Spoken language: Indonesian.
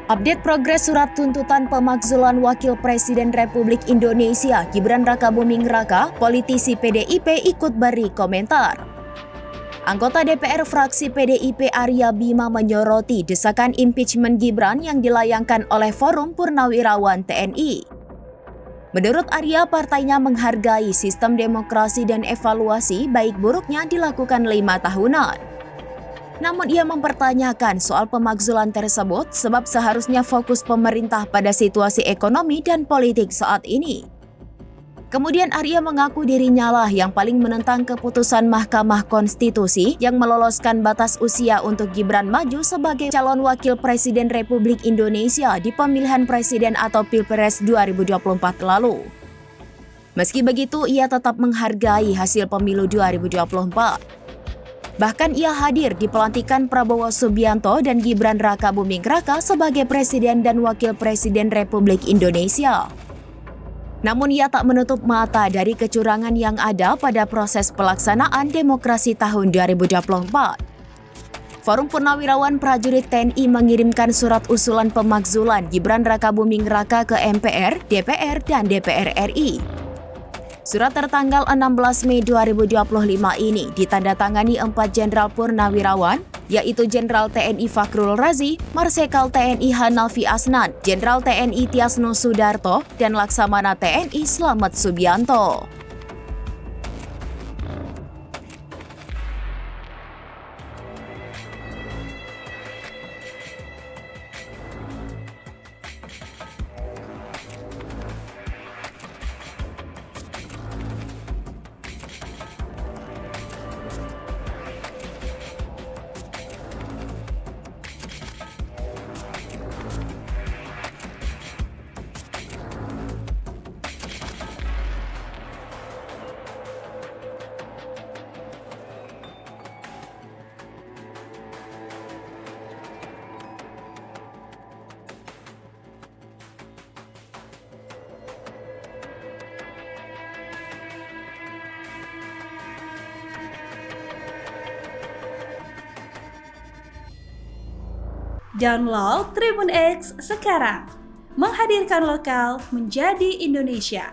Update progres surat tuntutan pemakzulan Wakil Presiden Republik Indonesia Gibran Rakabuming Raka, politisi PDIP ikut beri komentar. Anggota DPR fraksi PDIP Arya Bima menyoroti desakan impeachment Gibran yang dilayangkan oleh Forum Purnawirawan TNI. Menurut Arya, partainya menghargai sistem demokrasi dan evaluasi baik buruknya dilakukan 5 tahunan. Namun ia mempertanyakan soal pemakzulan tersebut sebab seharusnya fokus pemerintah pada situasi ekonomi dan politik saat ini. Kemudian Arya mengaku dirinya lah yang paling menentang keputusan Mahkamah Konstitusi yang meloloskan batas usia untuk Gibran maju sebagai calon wakil presiden Republik Indonesia di pemilihan presiden atau Pilpres 2024 lalu. Meski begitu, ia tetap menghargai hasil pemilu 2024. Bahkan ia hadir di pelantikan Prabowo Subianto dan Gibran Rakabuming Raka sebagai Presiden dan Wakil Presiden Republik Indonesia. Namun ia tak menutup mata dari kecurangan yang ada pada proses pelaksanaan demokrasi tahun 2024. Forum Purnawirawan Prajurit TNI mengirimkan surat usulan pemakzulan Gibran Rakabuming Raka ke MPR, DPR, dan DPR RI. Surat tertanggal 16 Mei 2025 ini ditandatangani 4 Jenderal Purnawirawan, yaitu Jenderal TNI Fakhrul Razi, Marsekal TNI Hanafi Asnan, Jenderal TNI Tiasno Sudarto, dan Laksamana TNI Slamet Subianto. Download Tribun X sekarang, menghadirkan lokal menjadi Indonesia.